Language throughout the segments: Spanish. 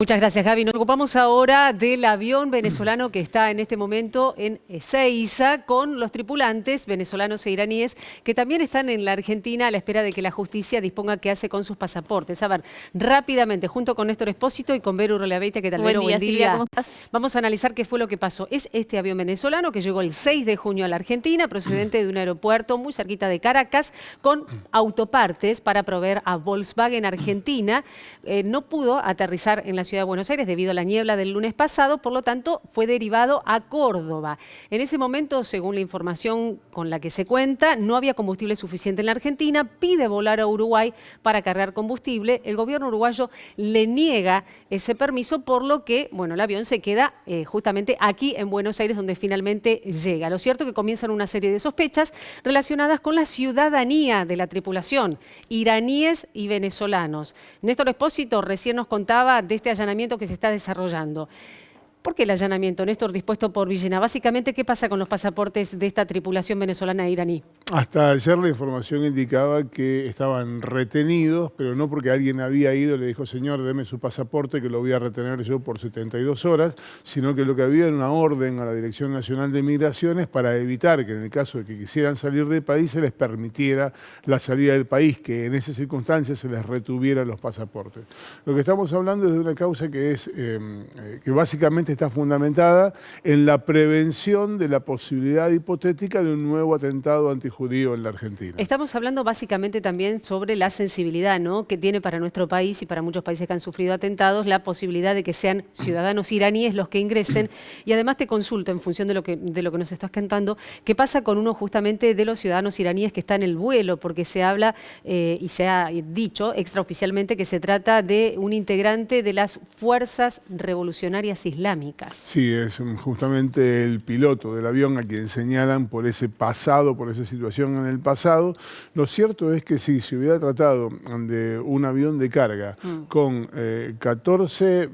Muchas gracias, Gaby. Nos ocupamos ahora del avión venezolano que está en este momento en Ezeiza con los tripulantes venezolanos e iraníes que también están en la Argentina a la espera de que la justicia disponga qué hace con sus pasaportes. A ver, rápidamente, junto con Néstor Espósito y con Vero Urrolaveite, ¿qué tal, Vero? Buen día, Silvia, ¿cómo estás? Vamos a analizar qué fue lo que pasó. Es este avión venezolano que llegó el 6 de junio a la Argentina, procedente de un aeropuerto muy cerquita de Caracas, con autopartes para proveer a Volkswagen Argentina. No pudo aterrizar en la ciudad de Buenos Aires debido a la niebla del lunes pasado, por lo tanto fue derivado a Córdoba. En ese momento, según la información con la que se cuenta, no había combustible suficiente en la Argentina, pide volar a Uruguay para cargar combustible. El gobierno uruguayo le niega ese permiso, por lo que el avión se queda justamente aquí en Buenos Aires, donde finalmente llega. Lo cierto es que comienzan una serie de sospechas relacionadas con la ciudadanía de la tripulación, iraníes y venezolanos. Néstor Espósito recién nos contaba de este allanamiento que se está desarrollando. ¿Por qué el allanamiento, Néstor, dispuesto por Villena? Básicamente, ¿qué pasa con los pasaportes de esta tripulación venezolana e iraní? Hasta ayer la información indicaba que estaban retenidos, pero no porque alguien había ido y le dijo, señor, deme su pasaporte que lo voy a retener yo por 72 horas, sino que lo que había era una orden a la Dirección Nacional de Migraciones para evitar que en el caso de que quisieran salir del país se les permitiera la salida del país, que en esas circunstancias se les retuviera los pasaportes. Lo que estamos hablando es de una causa que es que básicamente está fundamentada en la prevención de la posibilidad hipotética de un nuevo atentado antijudío en la Argentina. Estamos hablando básicamente también sobre la sensibilidad, ¿no?, que tiene para nuestro país y para muchos países que han sufrido atentados la posibilidad de que sean ciudadanos iraníes los que ingresen. Y además te consulto, en función de lo que nos estás contando, ¿qué pasa con uno justamente de los ciudadanos iraníes que está en el vuelo? Porque se habla y se ha dicho extraoficialmente que se trata de un integrante de las Fuerzas Revolucionarias Islámicas. Sí, es justamente el piloto del avión a quien señalan por ese pasado, por esa situación en el pasado. Lo cierto es que si se hubiera tratado de un avión de carga con 14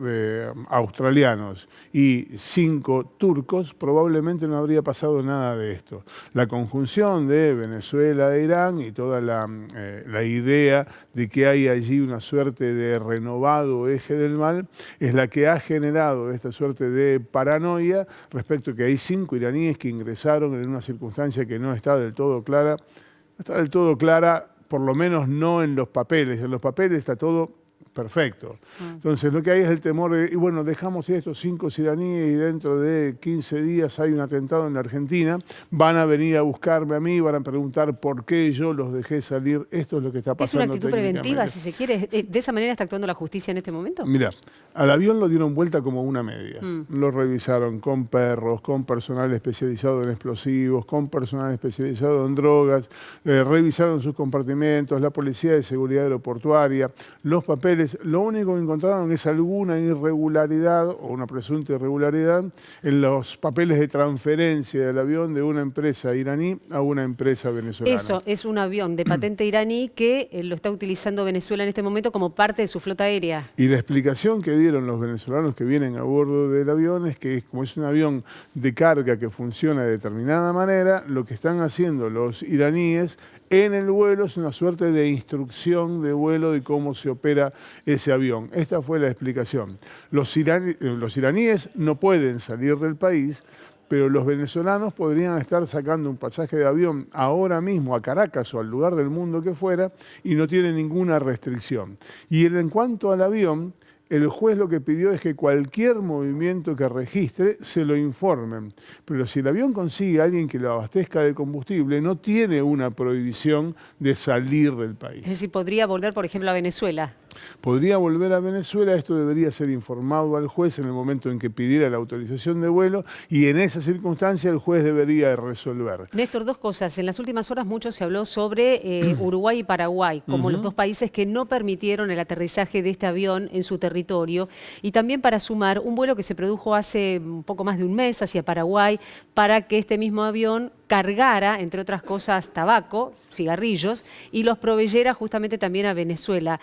australianos y 5 turcos, probablemente no habría pasado nada de esto. La conjunción de Venezuela e Irán y toda la idea de que hay allí una suerte de renovado eje del mal es la que ha generado esta suerte de paranoia respecto a que hay 5 iraníes que ingresaron en una circunstancia que no está del todo clara. No está del todo clara, por lo menos no en los papeles. En los papeles está todo perfecto. Entonces lo que hay es el temor de, y bueno, dejamos estos 5 iraníes y dentro de 15 días hay un atentado en la Argentina, van a venir a buscarme a mí, van a preguntar por qué yo los dejé salir. Esto es lo que está pasando. Es una actitud preventiva, si se quiere. ¿De esa manera está actuando la justicia en este momento? Mira, al avión lo dieron vuelta como una media. Lo revisaron con perros, con personal especializado en explosivos, con personal especializado en drogas, revisaron sus compartimentos, la Policía de Seguridad Aeroportuaria, los papeles. Lo único que encontraron es alguna irregularidad o una presunta irregularidad en los papeles de transferencia del avión de una empresa iraní a una empresa venezolana. Eso es un avión de patente iraní que lo está utilizando Venezuela en este momento como parte de su flota aérea. Y la explicación que dieron los venezolanos que vienen a bordo del avión es que como es un avión de carga que funciona de determinada manera, lo que están haciendo los iraníes en el vuelo es una suerte de instrucción de vuelo de cómo se opera ese avión. Esta fue la explicación. Los iraníes no pueden salir del país, pero los venezolanos podrían estar sacando un pasaje de avión ahora mismo a Caracas o al lugar del mundo que fuera y no tienen ninguna restricción. Y en cuanto al avión, el juez lo que pidió es que cualquier movimiento que registre se lo informen. Pero si el avión consigue a alguien que lo abastezca de combustible, no tiene una prohibición de salir del país. Es decir, podría volver, por ejemplo, a Venezuela. Podría volver a Venezuela, esto debería ser informado al juez en el momento en que pidiera la autorización de vuelo y en esa circunstancia el juez debería resolver. Néstor, dos cosas. En las últimas horas mucho se habló sobre Uruguay y Paraguay como los dos países que no permitieron el aterrizaje de este avión en su territorio, y también para sumar un vuelo que se produjo hace un poco más de un mes hacia Paraguay para que este mismo avión cargara, entre otras cosas, tabaco, cigarrillos, y los proveyera justamente también a Venezuela.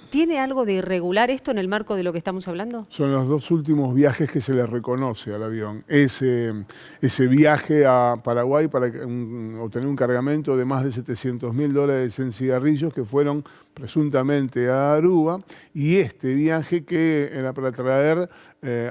¿Tiene algo de irregular esto en el marco de lo que estamos hablando? Son los 2 últimos viajes que se le reconoce al avión. Ese viaje a Paraguay para obtener un cargamento de más de $700.000 en cigarrillos que fueron presuntamente a Aruba, y este viaje que era para traer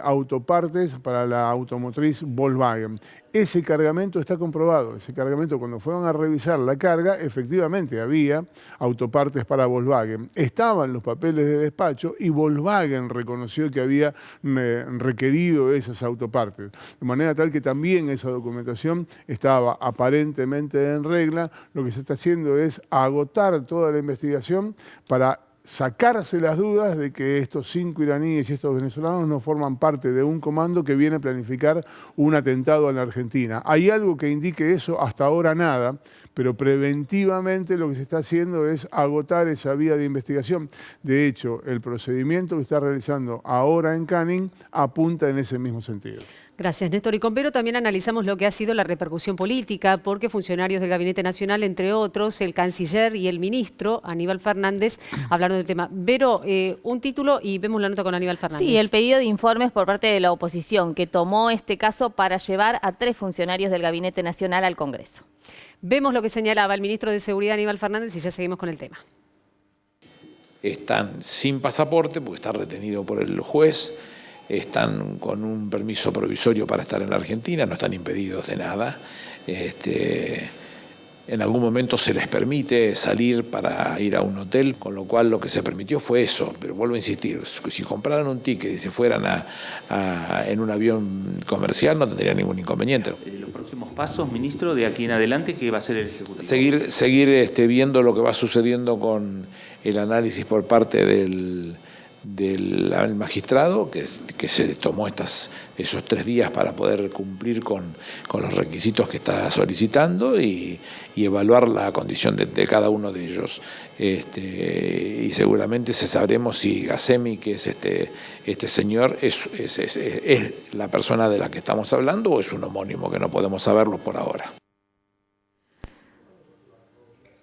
autopartes para la automotriz Volkswagen. Ese cargamento está comprobado. Ese cargamento, cuando fueron a revisar la carga, efectivamente había autopartes para Volkswagen. Estaban los papeles de despacho y Volkswagen reconoció que había requerido esas autopartes. De manera tal que también esa documentación estaba aparentemente en regla. Lo que se está haciendo es agotar toda la investigación para sacarse las dudas de que estos 5 iraníes y estos venezolanos no forman parte de un comando que viene a planificar un atentado en la Argentina. ¿Hay algo que indique eso? Hasta ahora nada, pero preventivamente lo que se está haciendo es agotar esa vía de investigación. De hecho, el procedimiento que está realizando ahora en Canning apunta en ese mismo sentido. Gracias, Néstor. Y con Vero también analizamos lo que ha sido la repercusión política, porque funcionarios del Gabinete Nacional, entre otros, el canciller y el ministro, Aníbal Fernández, hablaron del tema. Vero, un título y vemos la nota con Aníbal Fernández. Sí, el pedido de informes por parte de la oposición, que tomó este caso para llevar a 3 funcionarios del Gabinete Nacional al Congreso. Vemos lo que señalaba el ministro de Seguridad, Aníbal Fernández, y ya seguimos con el tema. Están sin pasaporte porque está retenido por el juez. Están con un permiso provisorio para estar en la Argentina, no están impedidos de nada. En algún momento se les permite salir para ir a un hotel, con lo cual lo que se permitió fue eso. Pero vuelvo a insistir, si compraran un ticket y se fueran en un avión comercial no tendría ningún inconveniente. Los próximos pasos, ministro, de aquí en adelante, ¿qué va a hacer el Ejecutivo? Seguir viendo lo que va sucediendo con el análisis por parte del magistrado, que se tomó esos 3 días para poder cumplir con los requisitos que está solicitando y evaluar la condición de cada uno de ellos. Y seguramente sabremos si Gacemi, que es este señor, es la persona de la que estamos hablando o es un homónimo, que no podemos saberlo por ahora.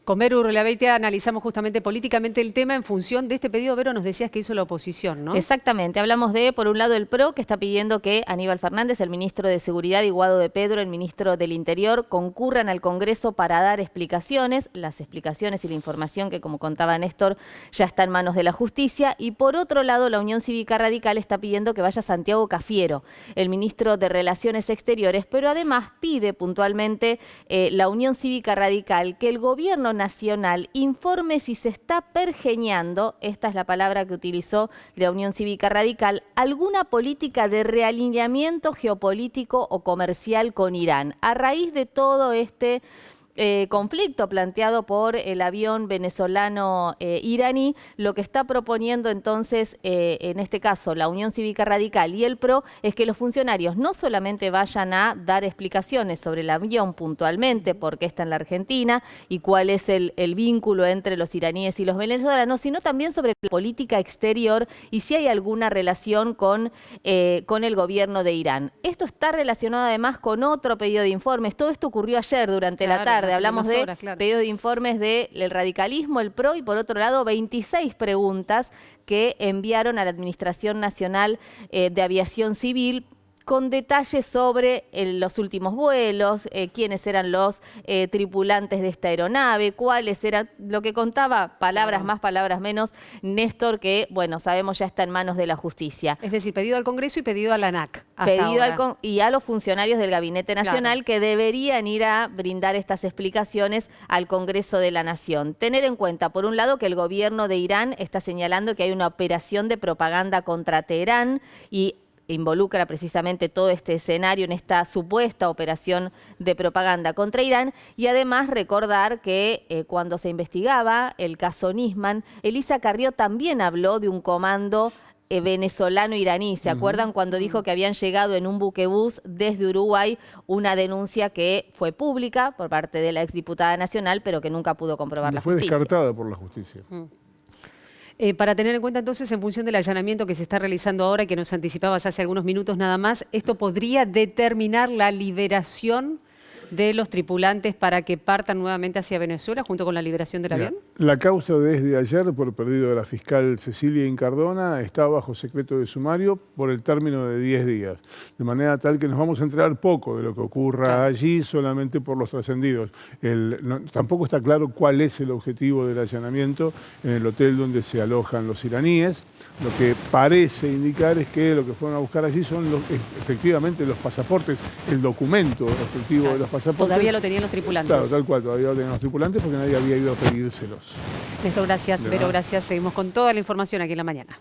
Con Vero Urrelabeitia analizamos justamente políticamente el tema en función de este pedido. Vero, nos decías que hizo la oposición, ¿no? Exactamente. Hablamos de, por un lado, el PRO, que está pidiendo que Aníbal Fernández, el ministro de Seguridad, y Guado de Pedro, el ministro del Interior, concurran al Congreso para dar explicaciones. Las explicaciones y la información que, como contaba Néstor, ya está en manos de la justicia. Y por otro lado, la Unión Cívica Radical está pidiendo que vaya Santiago Cafiero, el ministro de Relaciones Exteriores, pero además pide puntualmente la Unión Cívica Radical que el gobierno nacional informe si se está pergeñando, esta es la palabra que utilizó la Unión Cívica Radical, alguna política de realineamiento geopolítico o comercial con Irán. A raíz de todo este conflicto planteado por el avión venezolano iraní, lo que está proponiendo entonces, en este caso, la Unión Cívica Radical y el PRO, es que los funcionarios no solamente vayan a dar explicaciones sobre el avión puntualmente, por qué está en la Argentina y cuál es el vínculo entre los iraníes y los venezolanos, sino también sobre la política exterior y si hay alguna relación con el gobierno de Irán. Esto está relacionado además con otro pedido de informes. Todo esto ocurrió ayer durante la tarde. Hablamos de pedidos de informes del radicalismo, el PRO, y por otro lado 26 preguntas que enviaron a la Administración Nacional de Aviación Civil con detalles sobre los últimos vuelos, quiénes eran los tripulantes de esta aeronave, cuáles eran, lo que contaba, palabras más, palabras menos, Néstor, que, bueno, sabemos ya está en manos de la justicia. Es decir, pedido al Congreso y pedido a la ANAC. Y a los funcionarios del Gabinete Nacional, que deberían ir a brindar estas explicaciones al Congreso de la Nación. Tener en cuenta, por un lado, que el gobierno de Irán está señalando que hay una operación de propaganda contra Teherán y involucra precisamente todo este escenario en esta supuesta operación de propaganda contra Irán. Y además recordar que cuando se investigaba el caso Nisman, Elisa Carrió también habló de un comando venezolano-iraní. ¿Se acuerdan cuando dijo que habían llegado en un buquebús desde Uruguay una denuncia que fue pública por parte de la exdiputada nacional, pero que nunca pudo comprobar la justicia? Fue descartada por la justicia. Para tener en cuenta entonces, en función del allanamiento que se está realizando ahora y que nos anticipabas hace algunos minutos nada más, ¿esto podría determinar la liberación de los tripulantes para que partan nuevamente hacia Venezuela junto con la liberación del avión? La causa desde ayer por pedido de la fiscal Cecilia Incardona está bajo secreto de sumario por el término de 10 días. De manera tal que nos vamos a enterar poco de lo que ocurra allí, solamente por los trascendidos. Tampoco está claro cuál es el objetivo del allanamiento en el hotel donde se alojan los iraníes. Lo que parece indicar es que lo que fueron a buscar allí son efectivamente los pasaportes, el documento respectivo de los pasaportes. Todavía lo tenían los tripulantes. Claro, tal cual, todavía lo tenían los tripulantes porque nadie había ido a pedírselos. Néstor, gracias. Vero, gracias. Seguimos con toda la información aquí en La Mañana.